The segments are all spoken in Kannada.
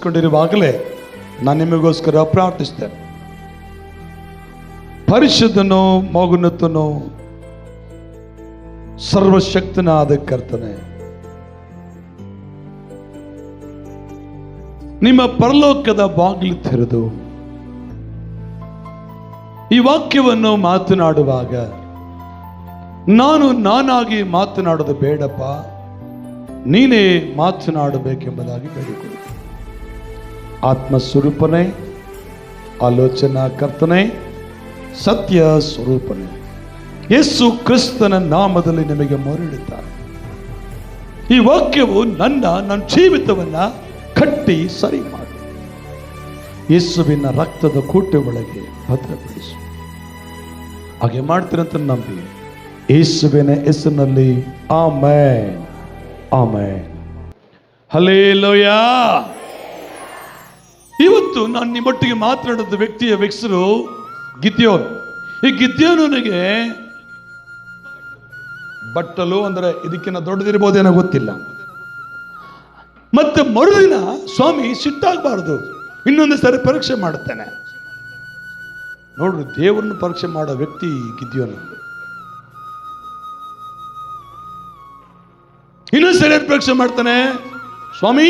ಕೂಡಿಸ್ಕೊಂಡಿರುವಾಗಲೇ ನಾನು ನಿಮಗೋಸ್ಕರ ಪ್ರಾರ್ಥಿಸ್ತೇನೆ. ಪರಿಶುದ್ಧನೋ ಮೌನತನೋ ಸರ್ವಶಕ್ತನಾದ ಕರ್ತನೆ, ನಿಮ್ಮ ಪರಲೋಕದ ಬಾಗಿಲು ತೆರೆದು ಈ ವಾಕ್ಯವನ್ನು ಮಾತನಾಡುವಾಗ ನಾನಾಗಿ ಮಾತನಾಡೋದು ಬೇಡಪ್ಪ, ನೀನೇ ಮಾತನಾಡಬೇಕೆಂಬುದಾಗಿ ಬೇಡಿಕೊಳ್ಳಿ. ಆತ್ಮಸ್ವರೂಪನೇ, ಆಲೋಚನಾ ಕರ್ತನೆ, ಸತ್ಯ ಸ್ವರೂಪನೇ, ಯೇಸು ಕ್ರಿಸ್ತನ ನಾಮದಲ್ಲಿ ನಿಮಗೆ ಮೊರೆಯಿಡುತ್ತಾರೆ. ಈ ವಾಕ್ಯವು ನನ್ನ ಜೀವಿತವನ್ನ ಕಟ್ಟಿ ಸರಿ ಮಾಡಿ ಯೇಸುವಿನ ರಕ್ತದ ಕೋಟೆ ಒಳಗೆ ಭದ್ರಪಡಿಸು. ಹಾಗೆ ಮಾಡ್ತೀರಂತ ನಂಬಿ ಯೇಸುವಿನ ಹೆಸರಿನಲ್ಲಿ ಆಮೆನ್, ಆಮೆನ್, ಹಲ್ಲೆಲೂಯಾ. ಇವತ್ತು ನಾನು ನಿಮ್ಮೊಟ್ಟಿಗೆ ಮಾತನಾಡಿದ ವ್ಯಕ್ತಿಯ ಹೆಸರು ಗಿದ್ಯೋನ್. ಈ ಗಿದ್ಯೋನಿಗೆ ಬಟ್ಟಲು ಅಂದ್ರೆ ಇದಕ್ಕಿಂತ ದೊಡ್ಡದಿರ್ಬೋದೇನೋ ಗೊತ್ತಿಲ್ಲ. ಮತ್ತೆ ಮರುದಿನ ಸ್ವಾಮಿ ಸಿಟ್ಟಾಗಬಾರದು, ಇನ್ನೊಂದು ಸಾರಿ ಪರೀಕ್ಷೆ ಮಾಡುತ್ತಾನೆ. ನೋಡ್ರಿ, ದೇವರನ್ನು ಪರೀಕ್ಷೆ ಮಾಡೋ ವ್ಯಕ್ತಿ ಗಿದ್ಯೋನು. ಇನ್ನೊಂದು ಸರಿ ಪರೀಕ್ಷೆ ಮಾಡ್ತಾನೆ. ಸ್ವಾಮಿ,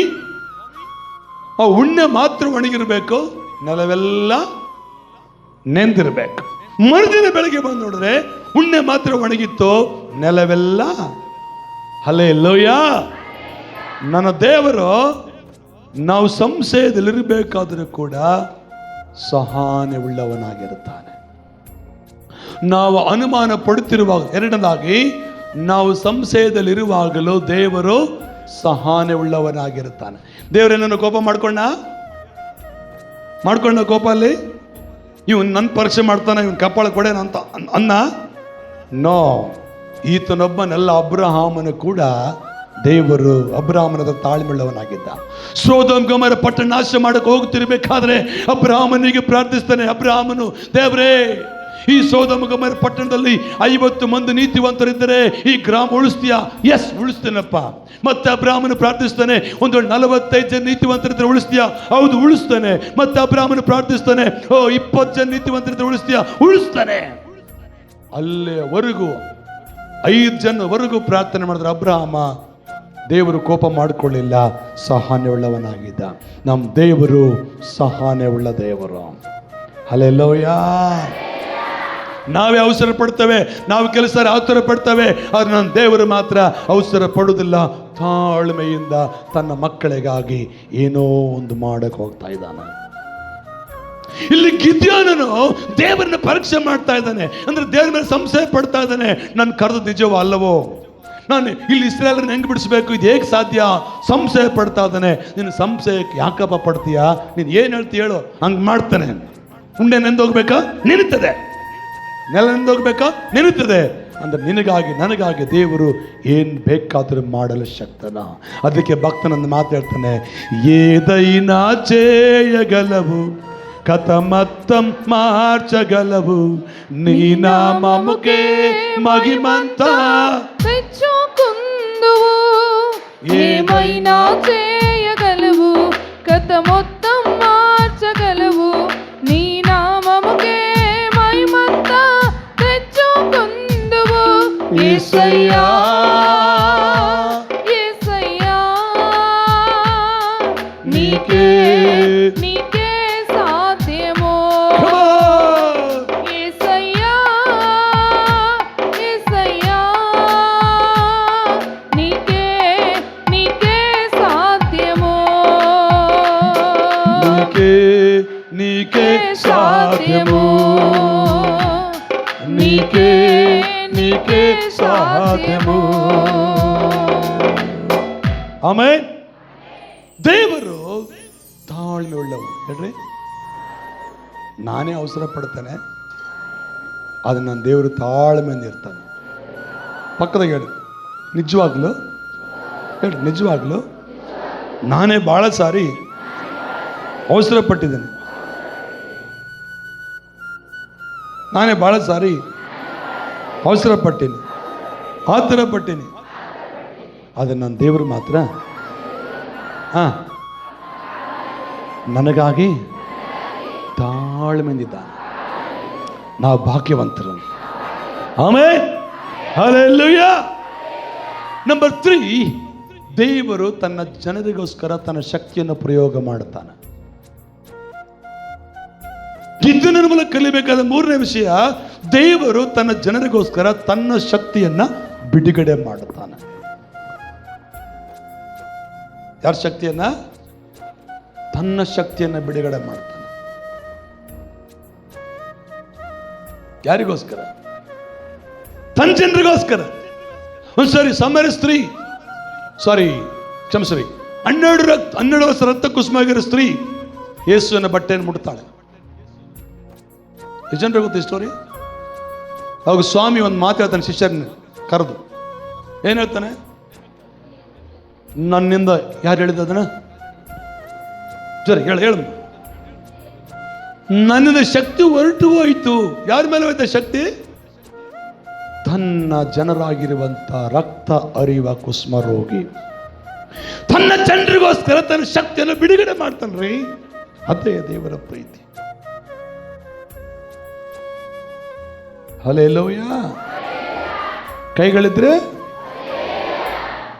ಆ ಉಣ್ಣೆ ಮಾತ್ರ ಒಣಗಿರ್ಬೇಕು, ನೆಲವೆಲ್ಲ ನೆಂದಿರ್ಬೇಕು. ಮರುದಿನ ಬೆಳಗ್ಗೆ ಬಂದು ನೋಡಿದ್ರೆ ಉಣ್ಣೆ ಮಾತ್ರ ಒಣಗಿತ್ತು, ನೆಲವೆಲ್ಲ. ಹಲ್ಲೆಲೂಯಾ. ನನ್ನ ದೇವರು ನಾವು ಸಂಶಯದಲ್ಲಿರಬೇಕಾದರೂ ಕೂಡ ಸಹನೆ ಉಳ್ಳವನಾಗಿರುತ್ತಾನೆ. ನಾವು ಅನುಮಾನ ಪಡುತ್ತಿರುವಾಗ, ಎರಡನೇದಾಗಿ ನಾವು ಸಂಶಯದಲ್ಲಿರುವಾಗಲೂ ದೇವರು ಸಹನೆ ಉಳ್ಳವನಾಗಿರುತ್ತಾನೆ. ದೇವರೇನನ್ನು ಕೋಪ ಮಾಡ್ಕೊಂಡ ಕೋಪ ಅಲ್ಲಿ ಇವನು ನನ್ನ ಪರೀಕ್ಷೆ ಮಾಡ್ತಾನೆ, ಇವನ್ ಕಪಾಳ ಕೊಡೇನ ಅಂತ ಅನ್ನ. ನೋ, ಈತನೊಬ್ಬನೆಲ್ಲ ಅಬ್ರಹಾಮನು ಕೂಡ ದೇವರು ಅಬ್ರಹಾಮನ ತಾಳ್ಮೆಳ್ಳವನಾಗಿದ್ದ. ಸೊದೋಮ್ ಗೊಮೋರ ಪಟ್ಟಣ ನಾಶ ಮಾಡಕ್ಕೆ ಹೋಗ್ತಿರ್ಬೇಕಾದ್ರೆ ಅಬ್ರಹಾಮನಿಗೆ ಪ್ರಾರ್ಥಿಸ್ತಾನೆ. ಅಬ್ರಹಾಮನು, ದೇವರೇ, ಈ ಸೊದೋಮ್ ಗೊಮೋರ ಪಟ್ಟಣದಲ್ಲಿ 50 ಮಂದಿ ನೀತಿವಂತರಿದ್ದರೆ ಈ ಗ್ರಾಮ ಉಳಿಸ್ತೀಯಾ? ಎಸ್, ಉಳಿಸ್ತೇನಪ್ಪ. ಮತ್ತೆ ಅಬ್ರಹಾಮನು ಪ್ರಾರ್ಥಿಸ್ತಾನೆ, ಒಂದು 45 ಜನ ನೀತಿವಂತರಿದ್ರೆ ಉಳಿಸ್ತೀಯಾ? ಹೌದು, ಉಳಿಸ್ತಾನೆ. ಮತ್ತೆ ಅಬ್ರಹಾಮನು ಪ್ರಾರ್ಥಿಸ್ತಾನೆ, 20 ಜನ ನೀತಿವಂತರಿದ್ರೆ ಉಳಿಸ್ತೀಯಾ? ಉಳಿಸ್ತಾನೆ. ಅಲ್ಲಿವರೆಗೂ 5 ಜನವರೆಗೂ ಪ್ರಾರ್ಥನೆ ಮಾಡಿದ್ರೆ ಅಬ್ರಹಾಮ ದೇವರು ಕೋಪ ಮಾಡಿಕೊಳ್ಳಿಲ್ಲ, ಸಹನೆ ಉಳ್ಳವನಾಗಿದ್ದ. ನಮ್ಮ ದೇವರು ಸಹನೆ ಉಳ್ಳ ದೇವರು. ಹಲ್ಲೆಲೂಯಾ. ನಾವೇ ಅವಸರ ಪಡ್ತೇವೆ, ನಾವು ಕೆಲಸ ಅವಸರ ಪಡ್ತೇವೆ, ಆದ್ರೆ ನನ್ನ ದೇವರು ಮಾತ್ರ ಅವಸರ ಪಡುವುದಿಲ್ಲ. ತಾಳ್ಮೆಯಿಂದ ತನ್ನ ಮಕ್ಕಳಿಗಾಗಿ ಏನೋ ಒಂದು ಮಾಡಕ್ಕೆ ಹೋಗ್ತಾ ಇದ್ದಾನೆ. ಇಲ್ಲಿ ಗಿದ್ಯೋನನು ದೇವರನ್ನ ಪರೀಕ್ಷೆ ಮಾಡ್ತಾ ಇದ್ದಾನೆ. ಅಂದ್ರೆ ದೇವರ ಮೇಲೆ ಸಂಶಯ ಪಡ್ತಾ ಇದ್ದಾನೆ. ನನ್ನ ಕರೆದು ನಿಜವೋ ಅಲ್ಲವೋ, ನಾನು ಇಲ್ಲಿ ಇಸ್ರಾಯೇಲರನ್ನ ಹೆಂಗ್ ಬಿಡಿಸ್ಬೇಕು, ಇದು ಹೇಗೆ ಸಾಧ್ಯ? ಸಂಶಯ ಪಡ್ತಾ ಇದ್ದಾನೆ. ನೀನು ಸಂಶಯಕ್ಕೆ ಯಾಕಪ್ಪ ಪಡ್ತೀಯಾ? ನೀನು ಏನು ಹೇಳ್ತೀಯ ಹೇಳು, ಹಂಗೆ ಮಾಡ್ತಾನೆ. ಉಂಡೆ ನೆಂದೋಗ್ಬೇಕಾ? ನೆನೀತದೆ. ನೆಲ ನೆಂದೋಗ್ಬೇಕಾ? ನೆನೀತದೆ. ಅಂದ್ರೆ ನಿನಗಾಗಿ ನನಗಾಗಿ ದೇವರು ಏನ್ ಬೇಕಾದರೂ ಮಾಡಲು ಶಕ್ತನ. ಅದಕ್ಕೆ ಭಕ್ತನನ್ನು ಮಾತಾಡ್ತಾನೆ, ఏదైనా చేయగలవు, కథమత్తం మార్చగలవు, నీ నామముకే మహిమంతా తెచ్చుకుందువు. ఏమైనా చేయగలవు, కథ మొత్తం మార్చగలవు, నీ నామముకే మహిమంతా తెచ్చుకుందువు. యేసయ్యా, యేసయ్యా, నీకే సాధ్యమో. యేసయ్యా, యేసయ్యా, నీకే సాధ్యమో. నీకే సాధ్యము, నీకే సాధ్యము. ಆಮೆನ್. ದೇವರು ತಾಳ್ಮೆ ಉಳ್ಳವರು. ಹೇಳ್ರಿ, ನಾನೇ ಅವಸರ ಪಡ್ತೇನೆ, ಅದು ನನ್ನ ದೇವರು ತಾಳ್ಮೆಯಿಂದ ಇರ್ತಾನೆ. ಪಕ್ಕದಾಗ ಹೇಳಿ, ನಿಜವಾಗ್ಲು ಹೇಳಿ, ನಿಜವಾಗ್ಲು ನಾನೇ ಬಹಳ ಸಾರಿ ಅವಸರ ಪಟ್ಟಿದ್ದೇನೆ. ನಾನೇ ಬಹಳ ಸಾರಿ ಅವಸರ ಪಟ್ಟೀನಿ, ಆತರ ಪಟ್ಟೀನಿ. ಆದರೆ ನನ್ನ ದೇವರು ಮಾತ್ರ ನನಗಾಗಿ ತಾಳ್ಮೆಯಿಂದಿದ್ದಾನೆ. ನಾವು ಭಾಗ್ಯವಂತರು. ಆಮೆನ್. ಹಲ್ಲೆಲೂಯಾ. ನಂಬರ್ 3, ದೇವರು ತನ್ನ ಜನರಿಗೋಸ್ಕರ ತನ್ನ ಶಕ್ತಿಯನ್ನು ಪ್ರಯೋಗ ಮಾಡುತ್ತಾನೆ. ಇದನ್ನ ಮೂಲಕ ಕಲಿಬೇಕಾದ 3ನೇ ವಿಷಯ, ದೇವರು ತನ್ನ ಜನರಿಗೋಸ್ಕರ ತನ್ನ ಶಕ್ತಿಯನ್ನ ಬಿಡುಗಡೆ ಮಾಡುತ್ತಾನೆ. ಯಾರ ಶಕ್ತಿಯನ್ನ? ತನ್ನ ಶಕ್ತಿಯನ್ನ ಬಿಡುಗಡೆ ಮಾಡ್ತಾನೆ. ಯಾರಿಗೋಸ್ಕರ? ತನ್ನ ಜನರಿಗೋಸ್ಕರ. ಒಂದ್ಸರಿ ಸಮರ ಸ್ತ್ರೀ, ಕ್ಷಮಿಸ್ರಿ, 12 ವರ್ಷ ರಕ್ತ ಕುಸುಮಾಗಿರೋ ಸ್ತ್ರೀ ಯೇಸುವಿನ ಬಟ್ಟೆಯನ್ನು ಮುಟ್ತಾಳೆ. ಜನರಿಗೆ ಗೊತ್ತ ಈ ಸ್ಟೋರಿ. ಅವಾಗ ಸ್ವಾಮಿ ಒಂದು ಮಾತು ಹೇಳ್ತಾನೆ ಶಿಷ್ಯರನ್ನ ಕರೆದು. ಏನ್ ಹೇಳ್ತಾನೆ? ನನ್ನಿಂದ ಯಾರು ಹೇಳಿದ ಅದನ್ನ? ಹೇಳು. ನನ್ನಿಂದ ಶಕ್ತಿ ಹೊರಟು ಹೋಯಿತು. ಯಾರ ಮೇಲೆ ಹೋಯ್ತ ಶಕ್ತಿ? ತನ್ನ ಜನರಾಗಿರುವಂತ ರಕ್ತ ಅರಿಯುವ ಕುಸುಮ ರೋಗಿ ತನ್ನ ಜನರಿಗೋಸ್ಕರ ತನ್ನ ಶಕ್ತಿಯನ್ನು ಬಿಡುಗಡೆ ಮಾಡ್ತಾನ್ರಿ. ಅದೇ ದೇವರ ಪ್ರೀತಿ. ಹಲ್ಲೆಲೂಯಾ. ಕೈಗಳಿದ್ರೆ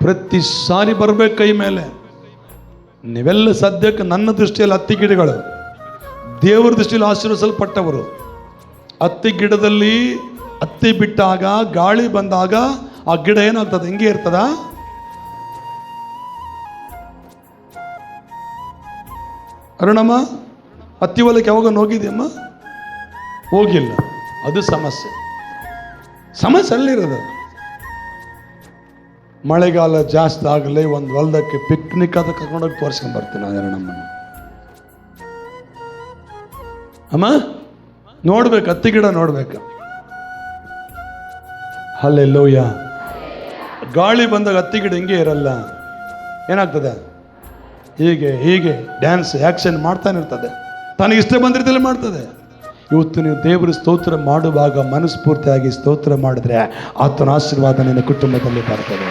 ಪ್ರತಿ ಸಾರಿ ಬರ್ಬೇಕು ಕೈ ಮೇಲೆ. ನೀವೆಲ್ಲ ಸದ್ಯಕ್ಕೆ ನನ್ನ ದೃಷ್ಟಿಯಲ್ಲಿ ಹತ್ತಿ ಗಿಡಗಳು, ದೇವರ ದೃಷ್ಟಿಯಲ್ಲಿ ಆಶೀರ್ವದಿಸಲ್ಪಟ್ಟವರು. ಹತ್ತಿ ಗಿಡದಲ್ಲಿ ಹತ್ತಿ ಬಿಟ್ಟಾಗ ಗಾಳಿ ಬಂದಾಗ ಆ ಗಿಡ ಏನಾಗ್ತದೆ? ಹಿಂಗೆ ಇರ್ತದ? ಅರುಣಮ್ಮ, ಹತ್ತಿ ಹೊಲಕ್ಕೆ ಯಾವಾಗ ಹೋಗಿದ್ಯಮ್ಮ? ಹೋಗಿಲ್ಲ. ಅದು ಸಮಸ್ಯೆ ಅಲ್ಲಿರೋದು. ಮಳೆಗಾಲ ಜಾಸ್ತಿ ಆಗಲಿ ಒಂದು ಹೊಲದಕ್ಕೆ ಪಿಕ್ನಿಕ್ ಅದ ಕರ್ಕೊಂಡೋಗಿ ತೋರಿಸ್ಕೊಂಡ್ ಬರ್ತೀನಿ ಅರುಣಮ್ಮನ. ಅಮ್ಮ ನೋಡ್ಬೇಕು, ಹತ್ತಿ ಗಿಡ ನೋಡ್ಬೇಕು. ಹಲ್ಲೆಲೂಯಾ. ಗಾಳಿ ಬಂದಾಗ ಹತ್ತಿ ಗಿಡ ಹಿಂಗೆ ಇರಲ್ಲ. ಏನಾಗ್ತದೆ? ಹೀಗೆ ಡ್ಯಾನ್ಸ್ ಆಕ್ಷನ್ ಮಾಡ್ತಾನೆ ಇರ್ತದೆ. ತನಗೆ ಇಷ್ಟ ಬಂದಿರ್ತಲ್ಲ ಮಾಡ್ತದೆ. ಇವತ್ತು ನೀವು ದೇವರು ಸ್ತೋತ್ರ ಮಾಡುವಾಗ ಮನಸ್ಫೂರ್ತಿಯಾಗಿ ಸ್ತೋತ್ರ ಮಾಡಿದ್ರೆ ಆತನ ಆಶೀರ್ವಾದ ನಿನ್ನ ಕುಟುಂಬದಲ್ಲಿ ಬರ್ತದೆ.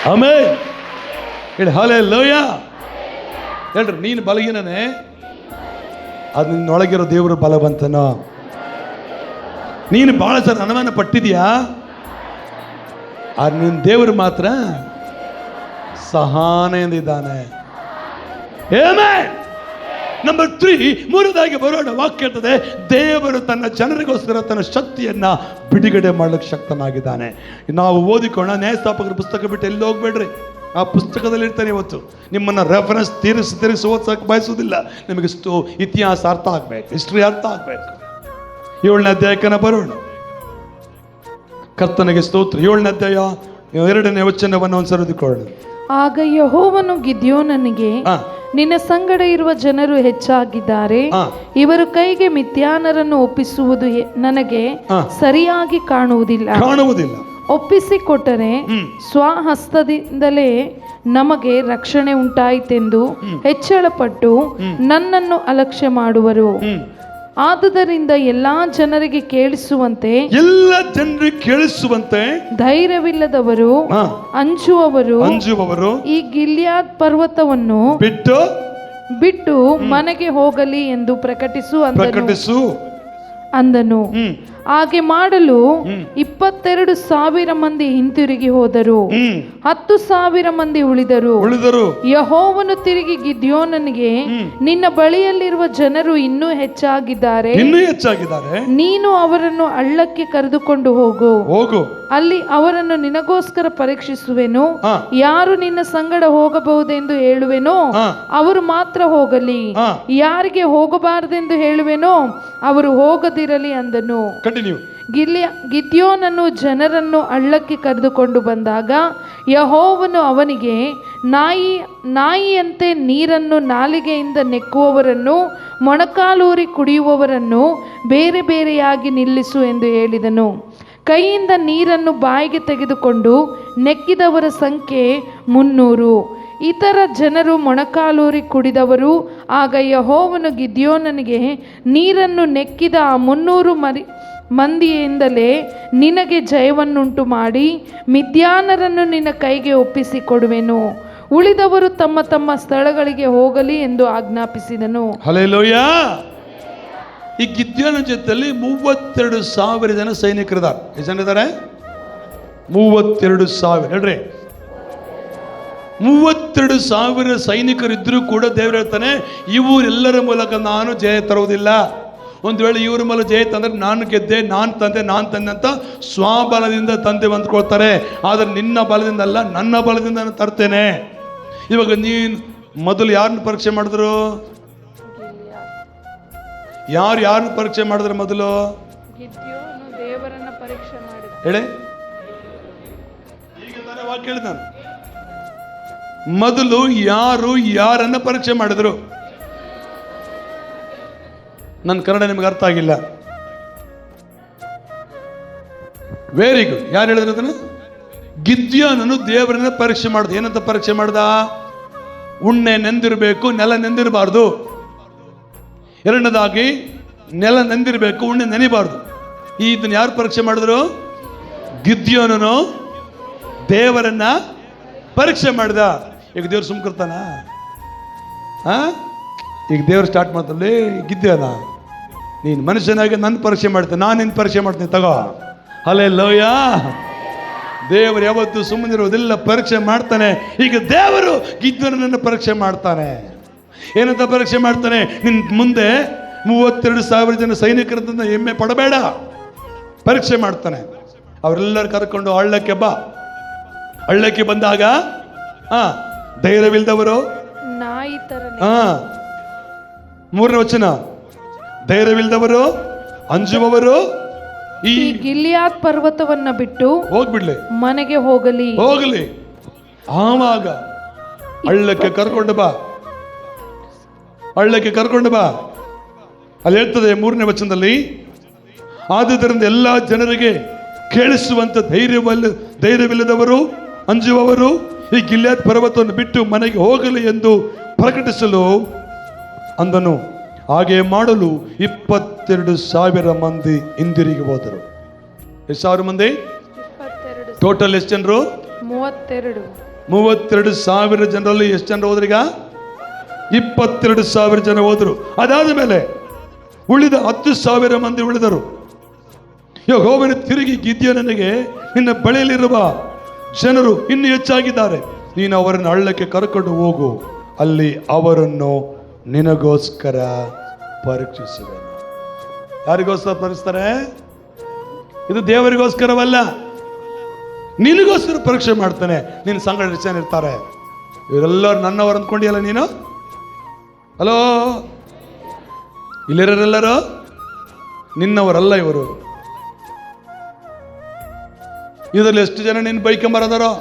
ಆಮೇಲೆ ಹೇಳಿ ಹಲ್ಲೆಲೂಯಾ. ಹೇಳ್ರಿ, ನೀನು ಬಲಹೀನನೇ, ಅದು ನಿನ್ನೊಳಗಿರೋ ದೇವರು ಬಲವಂತನೋ. ನೀನು ಬಹಳ ಸಲ ಅನುಮಾನ ಪಟ್ಟಿದೀಯಾ, ಆದ್ರೆ ನಿನ್ನ ದೇವರು ಮಾತ್ರ ಸಹನೆಯಿಂದಿದ್ದಾನೆ. ಆಮೆನ್. ನಂಬರ್ 3, ಮೂರದಾಗಿ ಬರೋಣ ವಾಕ್ಯ ಹೇಳ್ತದೆ, ದೇವರು ತನ್ನ ಜನರಿಗೋಸ್ಕರ ತನ್ನ ಶಕ್ತಿಯನ್ನ ಬಿಡುಗಡೆ ಮಾಡಲಿಕ್ಕೆ ಶಕ್ತನಾಗಿದ್ದಾನೆ. ನಾವು ಓದಿಕೊಳ್ಳೋಣ. ನ್ಯಾಯಸ್ಥಾಪಕರ ಪುಸ್ತಕ ಬಿಟ್ಟು ಎಲ್ಲಿ ಹೋಗ್ಬೇಡ್ರಿ. ಆ ಪುಸ್ತಕದಲ್ಲಿ ಇರ್ತಾನೆ. ಇವತ್ತು ನಿಮ್ಮನ್ನ ರೆಫರೆನ್ಸ್ ತಿರುಗಿಸಿ ಓದ್ಸಕ್ಕೆ ಬಯಸುವುದಿಲ್ಲ. ನಿಮಗೆ ಇತಿಹಾಸ ಅರ್ಥ ಆಗ್ಬೇಕು, ಹಿಸ್ಟ್ರಿ ಅರ್ಥ ಆಗ್ಬೇಕು. 7ನೇ ಅಧ್ಯಾಯಕ್ಕನ ಬರೋಣ. ಕರ್ತನಿಗೆ ಸ್ತೋತ್ರ. 7ನೇ ಅಧ್ಯಾಯ 2ನೇ ವಚನವನ್ನು ಒಂದ್ಸರಿದುಕೊಳ್ಳೋಣ. ಆಗ ಯೆಹೋವನು ಗಿದ್ಯೋನನಿಗೆ, ನಿನ್ನ ಸಂಗಡ ಇರುವ ಜನರು ಹೆಚ್ಚಾಗಿದ್ದಾರೆ, ಇವರ ಕೈಗೆ ಮಿದ್ಯಾನರನ್ನು ಒಪ್ಪಿಸುವುದು ನನಗೆ ಸರಿಯಾಗಿ ಕಾಣುವುದಿಲ್ಲ. ಒಪ್ಪಿಸಿಕೊಟ್ಟರೆ ಸ್ವಹಸ್ತದಿಂದಲೇ ನಮಗೆ ರಕ್ಷಣೆ ಉಂಟಾಯಿತೆಂದು ಹೆಚ್ಚಳಪಟ್ಟು ನನ್ನನ್ನು ಅಲಕ್ಷ್ಯ ಮಾಡುವರು. ಆದುದರಿಂದ ಎಲ್ಲಾ ಜನರಿಗೆ ಕೇಳಿಸುವಂತೆ ಧೈರ್ಯವಿಲ್ಲದವರು, ಅಂಜುವವರು ಈ ಗಿಲ್ಯಾದ್ ಪರ್ವತವನ್ನು ಬಿಟ್ಟು ಮನೆಗೆ ಹೋಗಲಿ ಎಂದು ಪ್ರಕಟಿಸು ಅಂದನು. ಹಾಗೆ ಮಾಡಲು 22,000 ಮಂದಿ ಹಿಂತಿರುಗಿ ಹೋದರು. 10,000 ಮಂದಿ ಉಳಿದರು. ಯೆಹೋವನು ತಿರುಗಿ ಗಿದ್ಯೋನನಿಗೆ, ನಿನ್ನ ಬಳಿಯಲ್ಲಿರುವ ಜನರು ಇನ್ನೂ ಹೆಚ್ಚಾಗಿದ್ದಾರೆ, ನೀನು ಅವರನ್ನು ಹಳ್ಳಕ್ಕೆ ಕರೆದುಕೊಂಡು ಹೋಗು. ಅಲ್ಲಿ ಅವರನ್ನು ನಿನಗೋಸ್ಕರ ಪರೀಕ್ಷಿಸುವೆನು. ಯಾರು ನಿನ್ನ ಸಂಗಡ ಹೋಗಬಹುದೆಂದು ಹೇಳುವೆನೋ ಅವರು ಮಾತ್ರ ಹೋಗಲಿ, ಯಾರಿಗೆ ಹೋಗಬಾರದೆಂದು ಹೇಳುವೆನೋ ಅವರು ಹೋಗದಿರಲಿ ಅಂದನು. ಗಿದ್ಯೋನನು ಜನರನ್ನು ಹಳ್ಳಕ್ಕೆ ಕರೆದುಕೊಂಡು ಬಂದಾಗ ಯೆಹೋವನು ಅವನಿಗೆ, ನಾಯಿಯಂತೆ ನೀರನ್ನು ನಾಲಿಗೆಯಿಂದ ನೆಕ್ಕುವವರನ್ನು, ಮೊಣಕಾಲೂರಿ ಕುಡಿಯುವವರನ್ನು ಬೇರೆ ಬೇರೆಯಾಗಿ ನಿಲ್ಲಿಸು ಎಂದು ಹೇಳಿದನು. ಕೈಯಿಂದ ನೀರನ್ನು ಬಾಯಿಗೆ ತೆಗೆದುಕೊಂಡು ನೆಕ್ಕಿದವರ ಸಂಖ್ಯೆ 300. ಇತರ ಜನರು ಮೊಣಕಾಲೂರಿ ಕುಡಿದವರು. ಆಗ ಯೆಹೋವನು ಗಿದ್ಯೋನನಿಗೆ, ನೀರನ್ನು ನೆಕ್ಕಿದ ಆ 300 ಮಂದಿಯಿಂದಲೇ ನಿನಗೆ ಜಯವನ್ನುಂಟು ಮಾಡಿ ಮಿದ್ಯಾನರನ್ನು ನಿನ್ನ ಕೈಗೆ ಒಪ್ಪಿಸಿಕೊಡುವೆನು. ಉಳಿದವರು ತಮ್ಮ ತಮ್ಮ ಸ್ಥಳಗಳಿಗೆ ಹೋಗಲಿ ಎಂದು ಆಜ್ಞಾಪಿಸಿದನು. ಹಲ್ಲೆಲೂಯ. ಈ ಗಿದ್ಯೋನ ಜೊತೆಯಲ್ಲಿ 32,000 ಜನ ಸೈನಿಕರಿದ್ದಾರೆ. ಎಷ್ಟು ಜನ ಇದ್ದಾರೆ? 32,000. ಹೇಳ್ರಿ, 32,000 ಸೈನಿಕರಿದ್ರೂ ಕೂಡ ದೇವರು ಹೇಳ್ತಾನೆ, ಇವರೆಲ್ಲರ ಮೂಲಕ ನಾನು ಜಯ ತರುವುದಿಲ್ಲ. ಒಂದು ವೇಳೆ ಇವ್ರ ಮೂಲಕ ಜಯ ತಂದ್ರೆ ನಾನು ಗೆದ್ದೆ, ನಾನು ತಂದೆ ಅಂತ ಸ್ವಬಲದಿಂದ ತಂದೆ ಅಂದ್ಕೊಳ್ತಾರೆ. ಆದರೆ ನಿನ್ನ ಬಲದಿಂದ ಅಲ್ಲ, ನನ್ನ ಬಲದಿಂದ ನಾನು ತರ್ತೇನೆ. ಇವಾಗ ನೀನು ಮೊದಲು ಯಾರನ್ನ ಪರೀಕ್ಷೆ ಮಾಡಿದ್ರು? ಯಾರನ್ನ ಪರೀಕ್ಷೆ ಮಾಡಿದ್ರೆ ಮೊದಲು? ದೇವರನ್ನ ಪರೀಕ್ಷೆ ಮಾಡಿದ. ಹೇಳಿ, ಈಗ ತಾನೇ ವಾಕ್ಯ ಹೇಳಿದ ನಾನು. ಮೊದಲು ಯಾರನ್ನ ಪರೀಕ್ಷೆ ಮಾಡಿದ್ರು? ನನ್ನ ಕನ್ನಡ ನಿಮ್ಗೆ ಅರ್ಥ ಆಗಿಲ್ಲ. Very good. ಯಾರು ಹೇಳಿದ್ರು ಅದನ್ನು? ಗಿದ್ಯೋನನು ದೇವರನ್ನ ಪರೀಕ್ಷೆ ಮಾಡ್ದ. ಏನಂತ ಪರೀಕ್ಷೆ ಮಾಡ್ದ? ಉಣ್ಣೆ ನೆಂದಿರಬೇಕು, ನೆಲ ನೆಂದಿರಬಾರ್ದು. ಎರಡನೇದಾಗಿ ನೆಲ ನೆಂದಿರಬೇಕು, ಉಣ್ಣೆ ನೆನಿಬಾರ್ದು. ಇದನ್ನ ಯಾರು ಪರೀಕ್ಷೆ ಮಾಡಿದ್ರು? ಗಿದ್ಯೋನನು ದೇವರನ್ನ ಪರೀಕ್ಷೆ ಮಾಡಿದ. ಈಗ ದೇವ್ರು ಸುಮ್ಕಿರ್ತಾನ? ಈಗ ದೇವ್ರು ಸ್ಟಾರ್ಟ್ ಮಾಡ್ತಲ್ಲಿ, ಗಿದ್ಯೋನ ನೀನು ಮನುಷ್ಯನಾಗಿ ನನ್ನ ಪರೀಕ್ಷೆ ಮಾಡ್ತೇನೆ, ನಾನು ನಿನ್ನ ಪರೀಕ್ಷೆ ಮಾಡ್ತೀನಿ, ತಗೋ. ಹಲ್ಲೆಲೂಯ. ದೇವರು ಯಾವತ್ತು ಸುಮ್ಮನಿರುವುದಿಲ್ಲ, ಪರೀಕ್ಷೆ ಮಾಡ್ತಾನೆ. ಈಗ ದೇವರು ಗಿದ್ಯೋನನ್ನು ಪರೀಕ್ಷೆ ಮಾಡ್ತಾನೆ. ಏನಂತ ಪರೀಕ್ಷೆ ಮಾಡ್ತಾನೆ? ನಿನ್ನ ಮುಂದೆ 32,000 ಜನ ಸೈನಿಕರಂತ ಹೆಮ್ಮೆ ಪಡಬೇಡ, ಪರೀಕ್ಷೆ ಮಾಡ್ತಾನೆ. ಅವರೆಲ್ಲರೂ ಕರ್ಕೊಂಡು ಹಳ್ಳಕ್ಕೆ ಬಾ. ಹಳ್ಳಕ್ಕೆ ಬಂದಾಗ ಧೈರ್ಯವಿಲ್ಲದವರು, ನಾಯಿ ತರ. 3ನೇ ವಚನ, ಧೈರ್ಯವಿಲ್ಲದವರು, ಅಂಜುವವರು ಈ ಗಿಲ್ಯಾದ್ ಪರ್ವತವನ್ನ ಬಿಟ್ಟು ಹೋಗ್ಬಿಡ್ಲಿ, ಮನೆಗೆ ಹೋಗಲಿ. ಆವಾಗ ಹಳ್ಳಕ್ಕೆ ಕರ್ಕೊಂಡು ಬಾ, ಹಳ್ಳಕ್ಕೆ ಕರ್ಕೊಂಡು ಬಾ. ಅಲ್ಲಿ ಹೇಳ್ತದೆ 3ನೇ ವಚನದಲ್ಲಿ, ಆದುದರಿಂದ ಎಲ್ಲ ಜನರಿಗೆ ಕೇಳಿಸುವಂತ ಧೈರ್ಯವಿಲ್ಲದವರು, ಅಂಜುವವರು ಈ ಗಿಲ್ಯಾದ್ ಪರ್ವತವನ್ನು ಬಿಟ್ಟು ಮನೆಗೆ ಹೋಗಲಿ ಎಂದು ಪ್ರಕಟಿಸಲು ಅಂದನು. ಹಾಗೆ ಮಾಡಲು 22,000 ಮಂದಿ ಹಿಂದಿರುಗಿ ಹೋದರು. ಎಷ್ಟು ಸಾವಿರ ಮಂದಿ? ಟೋಟಲ್ ಎಷ್ಟು ಜನರು? 32,000 ಜನರಲ್ಲಿ ಎಷ್ಟು ಜನರು ಹೋದ್ರೀಗ? 22,000 ಜನ ಹೋದರು. ಅದಾದ ಮೇಲೆ ಉಳಿದ 10,000 ಮಂದಿ ಉಳಿದರು. ಯೆಹೋವನು ತಿರುಗಿ ಗಿದ್ಯೋನನಿಗೆ, ನಿನ್ನ ಬಳಿಯಲ್ಲಿರುವ ಜನರು ಇನ್ನೂ ಹೆಚ್ಚಾಗಿದ್ದಾರೆ, ನೀನು ಅವರನ್ನು ಹಳ್ಳಕ್ಕೆ ಕರ್ಕೊಂಡು ಹೋಗು, ಅಲ್ಲಿ ಅವರನ್ನು ನಿನಗೋಸ್ಕರ ಪರೀಕ್ಷಿಸುವೆ. ಯಾರಿಗೋಸ್ಕರ ಪರೀಕ್ಷಿಸ್ತಾರೆ? ಇದು ದೇವರಿಗೋಸ್ಕರವಲ್ಲ, ನಿನಗೋಸ್ಕರ ಪರೀಕ್ಷೆ ಮಾಡ್ತಾನೆ. ನಿನ್ನ ಸಂಗಡ ಜನ ಇರ್ತಾರೆ, ಇವರೆಲ್ಲರೂ ನನ್ನವರು ಅಂದ್ಕೊಂಡಿಯಲ್ಲ ನೀನು? ಹಲೋ, ಇಲ್ಲಿರೋರೆಲ್ಲರೂ ನಿನ್ನವರಲ್ಲ ಇವರು. ಇದರಲ್ಲಿ ಎಷ್ಟು ಜನ ನಿನ್ನ ಬೈಕೊಂಬರದಾರೋ?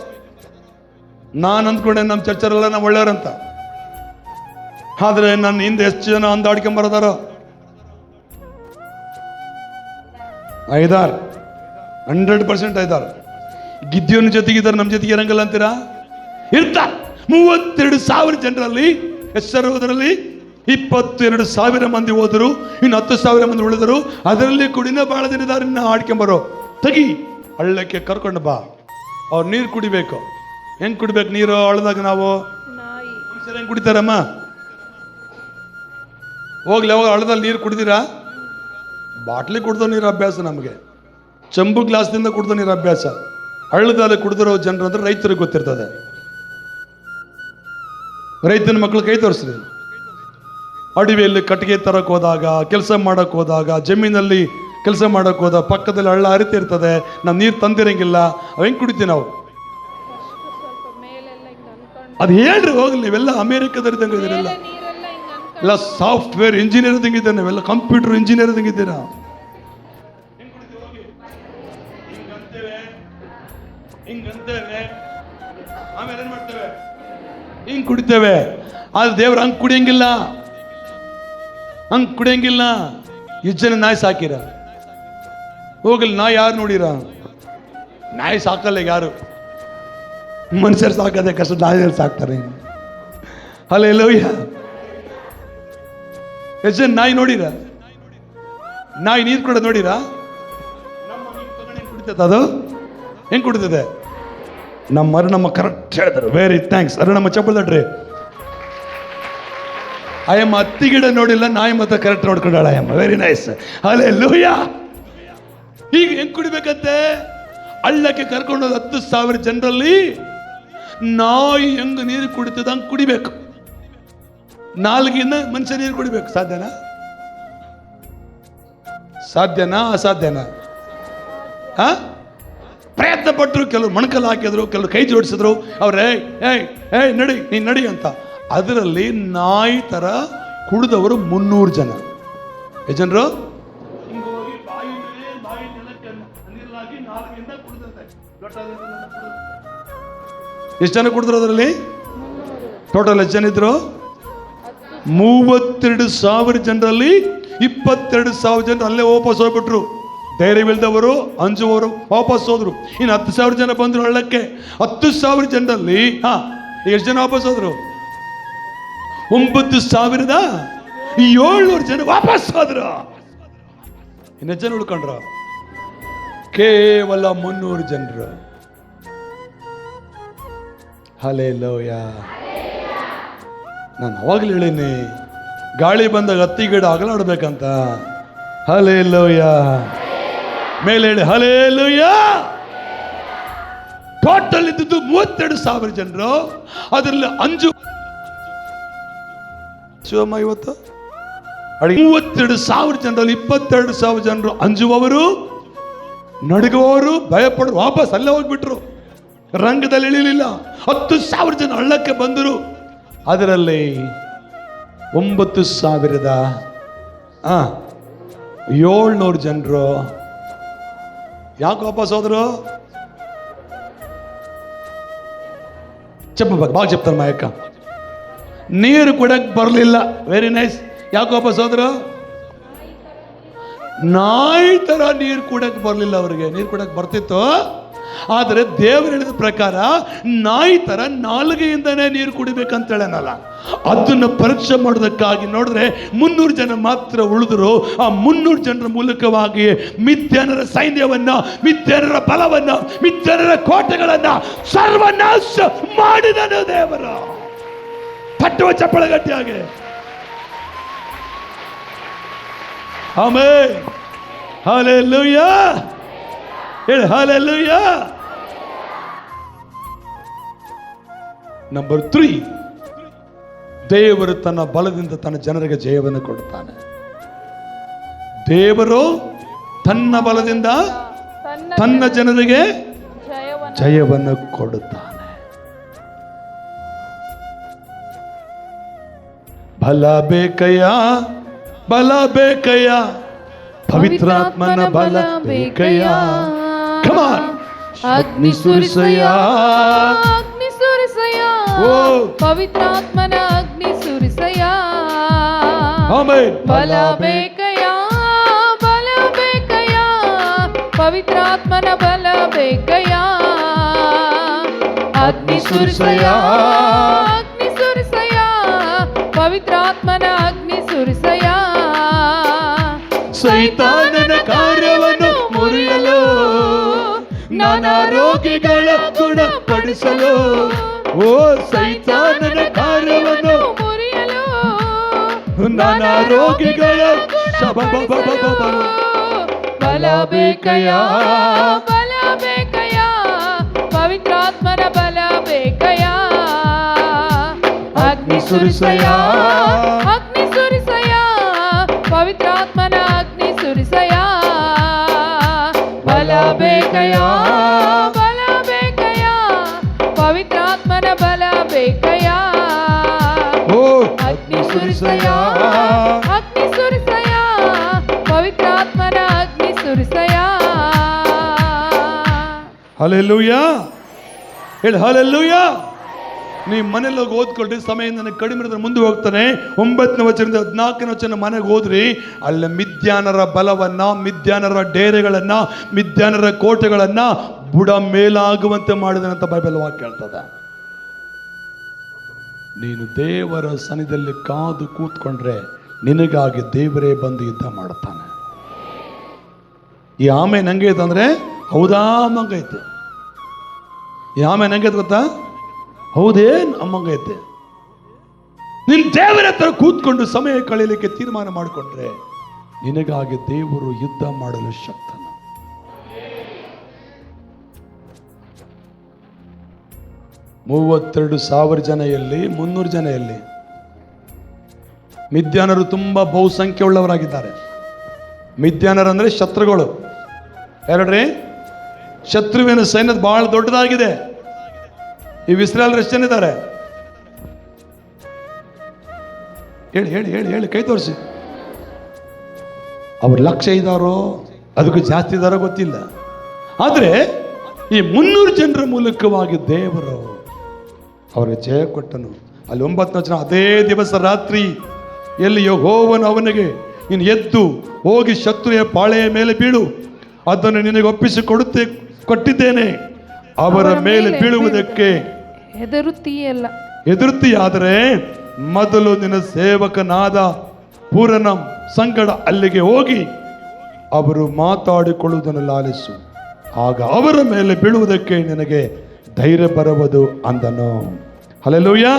ನಾನು ಅಂದ್ಕೊಂಡೆ ನಮ್ಮ ಚರ್ಚರೆಲ್ಲ ನಾವು ಒಳ್ಳೆಯವರಂತ, ಆದರೆ ನನ್ನ ಹಿಂದೆ ಎಷ್ಟು ಜನ ಅಂದಾಡ್ಕೊಂಬರದಾರೋ? 100% ಇದ್ದಾರೆ. ಗಿದ್ಯೋನ ಜೊತೆಗಿದ್ದಾರೆ, ನಮ್ಮ ಜೊತೆಗೆ ಇರಂಗಿಲ್ಲ ಅಂತೀರಾ? ಇರ್ತಾರೆ. 32,000 ಜನರಲ್ಲಿ ಹೆಸರು ಹೋದರಲ್ಲಿ 22,000 ಮಂದಿ ಹೋದರು, ಇನ್ನು 10,000 ಮಂದಿ ಉಳಿದರು. ಅದರಲ್ಲಿ ಕುಡಿನ ಬಹಳ ದಿನದಾರನ್ನ ಆಡ್ಕೊಂಬರೋ. ತೆಗಿ, ಹಳ್ಳಕ್ಕೆ ಕರ್ಕೊಂಡು ಬಾ. ಅವ್ರು ನೀರು ಕುಡಿಬೇಕು. ಹೆಂಗ್ ಕುಡಿಬೇಕು ನೀರು? ಹಳ್ಳದಾಗ ನಾವು ಮನುಷ್ಯರು ಹೆಂಗ್ ಕುಡಿತಾರಮ್ಮ? ಹೋಗ್ಲಿ, ಅವಾಗ ಹಳ್ಳದಲ್ಲಿ ನೀರು ಕುಡಿದಿರಾ? ಬಾಟ್ಲಿ ಕುಡ್ದೋ ನೀರು ಅಭ್ಯಾಸ ನಮಗೆ, ಚಂಬು ಗ್ಲಾಸ್ದಿಂದ ಕುಡ್ದೋ ನೀರು ಅಭ್ಯಾಸ. ಹಳ್ಳದಲ್ಲಿ ಕುಡಿದಿರೋ ಜನರು ಅಂದ್ರೆ ರೈತರಿಗೆ ಗೊತ್ತಿರ್ತದೆ. ರೈತನ ಮಕ್ಕಳು ಕೈ ತೋರಿಸ್ರಿ. ಅಡವಿಯಲ್ಲಿ ಕಟ್ಟಿಗೆ ತರಕ್ಕೆ ಹೋದಾಗ, ಕೆಲಸ ಮಾಡಕ್ಕೆ ಹೋದಾಗ, ಜಮೀನಲ್ಲಿ ಕೆಲಸ ಮಾಡಕ್ಕೆ ಹೋದಾಗ ಪಕ್ಕದಲ್ಲಿ ಹಳ್ಳ ಹರಿತಿರ್ತದೆ, ನಾವು ನೀರು ತಂದಿರಂಗಿಲ್ಲ. ಅವು ಹೆಂಗೆ ಕುಡಿತೀವಿ ನಾವು? ಅದು ಹೇಳ್ರಿ ಹೋಗ್ಲಿ. ನೀವೆಲ್ಲ ಅಮೇರಿಕದವ್ರಿದ್ದಂಗೆ ಇದ್ದೀರಲ್ಲ, ಎಲ್ಲ ಸಾಫ್ಟ್ವೇರ್ ಇಂಜಿನಿಯರ್ ಇದ್ದಂಗಿದ್ದೀರ, ನಾವೆಲ್ಲ ಕಂಪ್ಯೂಟರ್ ಇಂಜಿನಿಯರ್ ಇದ್ದಂಗಿದ್ದೀರಾ. ಆಮೇಲೆ ಏನ್ ಮಾಡ್ತೇವೆ? ಹಿಂಗ್ ಕುಡಿತೇವೆ. ಆದ್ರೆ ದೇವ್ರು ಹಂಗ್ ಕುಡಿಯಂಗಿಲ್ಲ, ಹಂಗ್ ಕುಡಿಯಂಗಿಲ್ಲ. ಎಷ್ಟು ಜನ ನಾಯಿ ಸಾಕಿರ? ಹೋಗಲಿ, ನಾಯಿ ಯಾರು ನೋಡಿರ? ನಾಯಿ ಸಾಕಲ್ಲ ಯಾರು. ಮನುಷ್ಯರು ಸಾಕದೆ ಕಷ್ಟ, ನಾಯಿಗಳು ಸಾಕ್ತಾರೆ. ಹಲ್ಲೆಲೂಯ. ಎಷ್ಟು ಜನ ನಾಯಿ ನೋಡಿರ? ನಾಯಿ ನೀರು ಕೂಡ ನೋಡಿರ? ಕುಡಿತದ ಅದು? ಹೆಂಗ್ ಕುಡಿತದೆ? ನಮ್ಮ ಕರೆಕ್ಟ್ ಹೇಳಿದ್ರು. Very thanks. ನಮ್ಮ ಚಪ್ಪಲ್ ತಟ್ರಿ. ಆಯಮ್ಮ ಹತ್ತಿ ಗಿಡ ನೋಡಿಲ್ಲ, ನಾಯಿ ಮತ್ತೆ ಕರೆಕ್ಟ್ ನೋಡ್ಕೊಂಡಾಳ ಆಯಮ್ಮ. Very nice. ಹಲ್ಲೆಲೂಯಾ. ಈಗ ಹೆಂಗ್ ಕುಡಿಬೇಕಂತೆ? ಹಳ್ಳಕ್ಕೆ ಕರ್ಕೊಂಡೋದು 10,000 ಜನರಲ್ಲಿ ನಾಯಿ ಹೆಂಗ್ ನೀರು ಕುಡಿತದ ಹಂಗ್ ಕುಡಿಬೇಕು. ನಾಲ್ಗಿಂದ ಮನುಷ್ಯ ನೀರು ಕುಡಿಬೇಕು. ಸಾಧ್ಯನಾ? ಸಾಧ್ಯನಾ ಅಸಾಧ್ಯನಾ? ಪ್ರಯತ್ನ ಪಟ್ಟರು, ಕೆಲವರು ಮೊಣಕಲ್ ಹಾಕಿದ್ರು, ಕೆಲವರು ಕೈ ಜೋಡಿಸಿದ್ರು. ಅವ್ರೆ ಏಯ್ ನಡಿ, ನೀನ್ ನಡಿ ಅಂತ. ಅದರಲ್ಲಿ ನಾಯಿ ತರ ಕುಡಿದವರು 300 ಜನ. ಎಷ್ಟು ಜನರು? ಎಷ್ಟು ಜನ ಕುಡಿದ್ರು ಅದರಲ್ಲಿ? ಟೋಟಲ್ ಎಷ್ಟು ಜನ ಇದ್ರು? 32,000 ಜನರಲ್ಲಿ 22,000 ಜನರು ಅಲ್ಲೇ ವಾಪಸ್ ಹೋಗ್ಬಿಟ್ರು. ಧೈರ್ಯವಿಲ್ಲದವರು, ಅಂಜುವವರು ವಾಪಸ್ ಹೋದ್ರು. ಇನ್ನು 10,000 ಜನ ಬಂದ್ರು ಹಳ್ಳಕ್ಕೆ. 10,000 ಜನರಲ್ಲಿ ಎಷ್ಟು ಜನ ವಾಪಸ್ ಹೋದ್ರು? 9,700 ಜನ ವಾಪಸ್ ಹೋದ್ರು. ಇನ್ನು ಜನ ಉಳ್ಕೊಂಡ್ರ? ಕೇವಲ 300 ಜನರು. ಹಲ್ಲೆಲೂಯಾ. ನಾನು ಅವಾಗಲೇ ಹೇಳೀನಿ, ಗಾಳಿ ಬಂದಾಗ ಹತ್ತಿ ಗಿಡ ಅಗಲಾಡ್ಬೇಕಂತ. ಹಲ್ಲೆಲೂಯಾ. ಮೇಲೆ ಹೇಳಿ ಹಲ್ಲೆಲೂಯಾ. ಟೋಟಲ್ ಇದ್ದದ್ದು 32,000 ಜನರು. ಅದರಲ್ಲಿ ಶಿವಮ್ಮ ಇವತ್ತು 32,000 ಜನರಲ್ಲಿ 22,000 ಜನರು ಅಂಜುವವರು, ನಡುಗುವವರು, ಭಯಪಡರು ವಾಪಸ್ ಅಲ್ಲೇ ಹೋಗ್ಬಿಟ್ರು. ರಂಗದಲ್ಲಿ ಇಳಿಲಿಲ್ಲ. 10,000 ಜನ ಹಳ್ಳಕ್ಕೆ ಬಂದರು. ಅದರಲ್ಲಿ 9,700 ಜನರು ಯಾಕೆ ವಾಪಸ್ ಹೋದ್ರು? ಬಾಗ చెప్తాను మా యొక్క. ನೀರು ಕುಡಕ್ ಬರಲಿಲ್ಲ. Very nice. ಯಾಕೆ ವಾಪಸ್ ಹೋದ್ರು? ನಾಯಿ ತರ ನೀರು ಕುಡಕ್ ಬರಲಿಲ್ಲ ಅವರಿಗೆ. ನೀರು ಕುಡಕ್ ಬರ್ತಿತ್ತು, ಆದರೆ ದೇವರು ಹೇಳಿದ ಪ್ರಕಾರ ನಾಯಿ ತರ ನಾಲಿಗೆಯಿಂದನೇ ನೀರು ಕುಡಿಬೇಕಂತ ಹೇಳನಲ್ಲ. ಅದನ್ನ ಪರೀಕ್ಷೆ ಮಾಡೋದಕ್ಕಾಗಿ ನೋಡಿದ್ರೆ 300 ಜನ ಮಾತ್ರ ಉಳಿದ್ರು. ಆ 300 ಜನರ ಮೂಲಕವಾಗಿ ಮಿಥ್ಯಾನರ ಸೈನ್ಯವನ್ನ, ಮಿಥ್ಯಾನರ ಬಲವನ್ನ, ಮಿಥ್ಯಾನರ ಕೋಟೆಗಳನ್ನ ಸರ್ವನಾಶ ಮಾಡಿದನು ದೇವರು. ತಟ್ಟುವ ಚಪ್ಪಳ ಗಟ್ಟಿಯಾಗಿ ಆಮೆನ್. ಹಲ್ಲೆಲೂಯಾ. ಹೇಳಿ ಹಲ್ಲೆಲೂಯಾ. ನಂಬರ್ 3, ದೇವರು ತನ್ನ ಬಲದಿಂದ ತನ್ನ ಜನರಿಗೆ ಜಯವನ್ನು ಕೊಡುತ್ತಾನೆ. ದೇವರು ತನ್ನ ಬಲದಿಂದ ತನ್ನ ಜನರಿಗೆ ಜಯವನ್ನು ಕೊಡುತ್ತಾನೆ. ಬಲ ಬೇಕಯ್ಯ, ಬಲ ಬೇಕಯ್ಯ, ಪವಿತ್ರಾತ್ಮನ ಬಲ ಬೇಕಯ್ಯ. Come on. ಅಗ್ನಿ ಸುರಿಸಯ್ಯ, ಅಗ್ನಿ ಸುರಿಸಯ್ಯ, ಪವಿತ್ರಾತ್ಮನ ಅಗ್ನಿ ಸುರಿಸಯ್ಯ. ಆಮೆನ್. ಬಲ ಬೇಕಯ್ಯ, ಬಲ ಬೇಕಯ್ಯ, ಪವಿತ್ರಾತ್ಮನ ಬಲ ಬೇಕಯ್ಯ. ಅಗ್ನಿ ಸುರಿಸಯ್ಯ, ಅಗ್ನಿ ಸುರಿಸಯ್ಯ, ಪವಿತ್ರಾತ್ಮನ ಅಗ್ನಿ ಸುರಿಸಯ್ಯ. ಸೈತಾನನ ಕಾರ್ಯವನ್ನು ಮುರಿಯಲು, ನಾನಾ ರೋಗಿಗಳ ಗುಣಪಡಿಸಲು, ಓ ಸೈತಾನನ ಕಾರ್ಯವನ್ನು ಮುರಿಯಲು, ನಾನಾ ರೋಗಿಗಳ ಬಲ ಬೇಕಯ್ಯ, ಬಲ ಬೇಕಯ್ಯ, ಪವಿತ್ರಾತ್ಮನ ಬಲ ಬೇಕಯ್ಯ. ಅಗ್ನಿ ಸುರಿಸಯ್ಯ, ಅಗ್ನಿ ಸುರಿಸಯ್ಯ, ಪವಿತ್ರಾತ್ಮನ ಅಗ್ನಿ ಸುರಿಸಯ್ಯ. ಬಲ ಬೇಕಯ್ಯ, ಬಲ ಬೇಕಯ್ಯ, ಪವಿತ್ರಾತ್ಮನ ಬಲ ಬೇಕಯ್ಯ. ಅಗ್ನಿ ಸುರಿಸಯ್ಯ, ಅಗ್ನಿ ಸುರಿಸಯ್ಯ, ಪವಿತ್ರಾತ್ಮನ ಅಗ್ನಿ ಸುರಿಸಯ್ಯ. ಹಲ್ಲೆಲೂಯಾ. ಹೇಳಿ ಹಲ್ಲೆಲೂಯಾ. ನೀವು ಮನೇಲಿ ಹೋಗಿ ಓದ್ಕೊಳ್ರಿ. ಸಮಯ ನನಗೆ ಕಡಿಮೆ ಇರೋದ್ರ ಮುಂದೆ ಹೋಗ್ತಾನೆ. 9ನೇ ವಚನದಿಂದ 14ನೇ ವಚನ ಮನೆಗೆ ಹೋದ್ರಿ. ಅಲ್ಲ ಮಿಥ್ಯಾನರ ಬಲವನ್ನ, ಮಿಥ್ಯಾನರ ಡೇರೆಗಳನ್ನ, ಮಿಥ್ಯಾನರ ಕೋಟೆಗಳನ್ನ ಬುಡ ಮೇಲಾಗುವಂತೆ ಮಾಡಿದನಂತ ಬೈಬಲ್ ವಾಕ್ಯ ಹೇಳ್ತದೆ. ನೀನು ದೇವರ ಸನ್ನಿಧಿಯಲ್ಲಿ ಕಾದು ಕೂತ್ಕೊಂಡ್ರೆ ನಿನಗಾಗಿ ದೇವರೇ ಬಂದು ಯುದ್ಧ ಮಾಡುತ್ತಾನೆ. ಈ ಆಮೆ ನಂಗೆ ಐತಂದ್ರೆ ಹೌದಾ ಮಂಗೈತೆ. ಆಮೇಲೆ ಹೆಂಗೈತೆ ಗೊತ್ತಾ? ಹೌದೇನ್ ಅಮ್ಮಂಗೈತೆ. ನಿನ್ ದೇವರ ಹತ್ರ ಕೂತ್ಕೊಂಡು ಸಮಯ ಕಳೆಯಲಿಕ್ಕೆ ತೀರ್ಮಾನ ಮಾಡಿಕೊಂಡ್ರೆ ನಿನಗಾಗಿ ದೇವರು ಯುದ್ಧ ಮಾಡಲು ಶಕ್ತನ. 32,000 ಜನ ಎಲ್ಲಿ, 300 ಜನ ಎಲ್ಲಿ? ಮಿದ್ಯಾನರು ತುಂಬಾ ಬಹುಸಂಖ್ಯೆ ಉಳ್ಳವರಾಗಿದ್ದಾರೆ. ಮಿದ್ಯಾನರಂದ್ರೆ ಶತ್ರುಗಳು. ಎರಡ್ರಿ, ಶತ್ರುವಿನ ಸೈನ್ಯದ ಬಹಳ ದೊಡ್ಡದಾಗಿದೆ. ಈ ಇಸ್ರಾಯೇಲ್ ಎಷ್ಟು ಜನ ಇದ್ದಾರೆ? ಹೇಳಿ ಹೇಳಿ ಹೇಳಿ ಹೇಳಿ, ಕೈ ತೋರಿಸಿ. ಅವ್ರ ಲಕ್ಷ ಇದ್ದಾರೋ ಅದಕ್ಕೂ ಜಾಸ್ತಿ ಇದ್ದಾರೋ ಗೊತ್ತಿಲ್ಲ. ಆದ್ರೆ ಈ 300 ಜನರ ಮೂಲಕವಾಗಿ ದೇವರು ಅವರಿಗೆ ಜಯ ಕೊಟ್ಟನು. ಅಲ್ಲಿ 9ನೇ ವಚನ, ಅದೇ ದಿವಸ ರಾತ್ರಿ ಎಲ್ಲಿ ಯೆಹೋವನು ಅವನಿಗೆ, ನೀನು ಎದ್ದು ಹೋಗಿ ಶತ್ರುವಿನ ಪಾಳೆಯ ಮೇಲೆ ಬೀಳು, ಅದನ್ನು ನಿನಗೆ ಕೊಟ್ಟಿದ್ದೇನೆ, ಅವರ ಮೇಲೆ ಬೀಳುವುದಕ್ಕೆ ಹೆದರುತ್ತೀಯಾದರೆ ಮೊದಲು ನಿನ್ನ ಸೇವಕನಾದ ಪೂರನ ಸಂಗಡ ಅಲ್ಲಿಗೆ ಹೋಗಿ ಅವರು ಮಾತಾಡಿಕೊಳ್ಳುವುದನ್ನು ಲಾಲಿಸು, ಆಗ ಅವರ ಮೇಲೆ ಬೀಳುವುದಕ್ಕೆ ನಿನಗೆ ಧೈರ್ಯ ಬರುವುದು ಅಂದನು. ಹಲ್ಲೆಲೂಯಾ.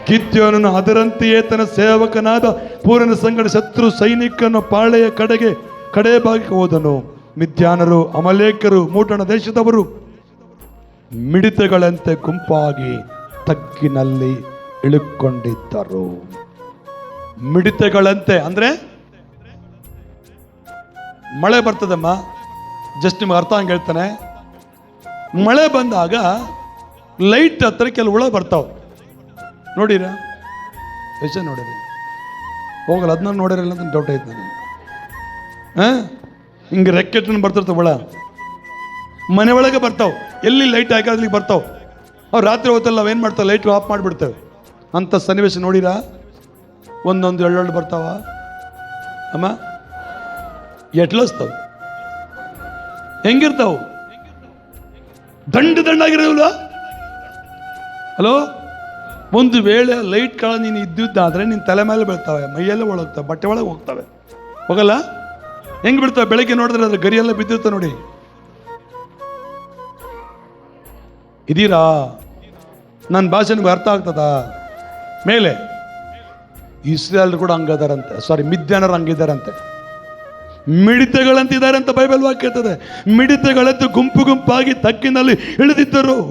ಗಿದ್ಯೋನನು ಅದರಂತೆಯೇ ತನ್ನ ಸೇವಕನಾದ ಪೂರನ ಸಂಗಡ ಶತ್ರು ಸೈನಿಕನ ಪಾಳೆಯ ಕಡೆ ಭಾಗಕ್ಕೆ ಹೋದನು. ಮಿದ್ಯಾನರು, ಅಮಲೇಕರು, ಮೂಟಣ ದೇಶದವರು ಮಿಡಿತಗಳಂತೆ ಗುಂಪಾಗಿ ತಗ್ಗಿನಲ್ಲಿ ಇಳುಕೊಂಡಿದ್ದರು. ಮಿಡಿತಗಳಂತೆ ಅಂದ್ರೆ ಮಳೆ ಬರ್ತದಮ್ಮ, ಜಸ್ಟ್ ನಿಮ್ಗೆ ಅರ್ಥ ಹಂಗೆ ಹೇಳ್ತಾನೆ. ಮಳೆ ಬಂದಾಗ ಲೈಟ್ ಹತ್ರ ಕೆಲವು ಹುಳ ಬರ್ತಾವ, ನೋಡಿರ? ಎಷ್ಟು ನೋಡಿರಿ? ಹೋಗಲ್ಲ, ಅದನ್ನ ನೋಡಿರಲ್ಲ ಅಂತ ಡೌಟ್ ಐತೆ ನನಗೆ. ಹಿಂಗೆ ರೆಕ್ಕೆಟ್ ಬರ್ತಿರ್ತಾವ ಹುಳ, ಮನೆ ಒಳಗೆ ಬರ್ತಾವ, ಎಲ್ಲಿ ಲೈಟ್ ಹಾಕೋದ್ಲಿಕ್ಕೆ ಬರ್ತಾವ. ಅವ್ರು ರಾತ್ರಿ ಹೊತ್ತಲ್ಲಿ ನಾವೇನು ಮಾಡ್ತಾವೆ, ಲೈಟ್ ಆಫ್ ಮಾಡಿಬಿಡ್ತೇವೆ. ಅಂಥ ಸನ್ನಿವೇಶ ನೋಡಿರಾ? ಒಂದೊಂದು ಎಳ್ಳೆಳ್ಳು ಬರ್ತಾವ ಅಮ್ಮ, ಎಟ್ಲಸ್ತಾವ, ಹೆಂಗಿರ್ತಾವ? ದಂಡಾಗಿರೋಲ್ಲ. ಹಲೋ, ಒಂದು ವೇಳೆ ಲೈಟ್ ಕಾಳ ನೀನು ಇದ್ದಿದ್ದಾದ್ರೆ ನಿನ್ನ ತಲೆ ಮೇಲೆ ಬೀಳ್ತಾವೆ, ಮೈಯೆಲ್ಲ ಒಳಗ್ತಾವೆ, ಬಟ್ಟೆ ಒಳಗೆ ಹೋಗ್ತವೆ. ಹೋಗಲ್ಲ? ಹೆಂಗೆ ಬಿಡ್ತಾವೆ? ಬೆಳಗ್ಗೆ ನೋಡಿದ್ರೆ ಅದ್ರ ಗರಿಯೆಲ್ಲ ಬಿದ್ದಿರ್ತಾವೆ ನೋಡಿ. ಇದೀರಾ? ನನ್ನ ಭಾಷೆ ನಿಮ್ಗೆ ಅರ್ಥ ಆಗ್ತದ? ಮೇಲೆ ಇಸ್ರಾಯೇಲ್ ಕೂಡ ಹಂಗದಾರಂತೆ, ಮಿದ್ಯಾನರು ಹಂಗಿದ್ದಾರಂತೆ. ಮಿಡಿತಗಳಂತಿದ್ದಾರೆ ಅಂತ ಬೈಬಲ್ ವಾಕ್ಯ ಹೇಳ್ತದೆ. ಮಿಡಿತಗಳಂತೆ ಗುಂಪು ಗುಂಪಾಗಿ ತಗ್ಗಿನಲ್ಲಿ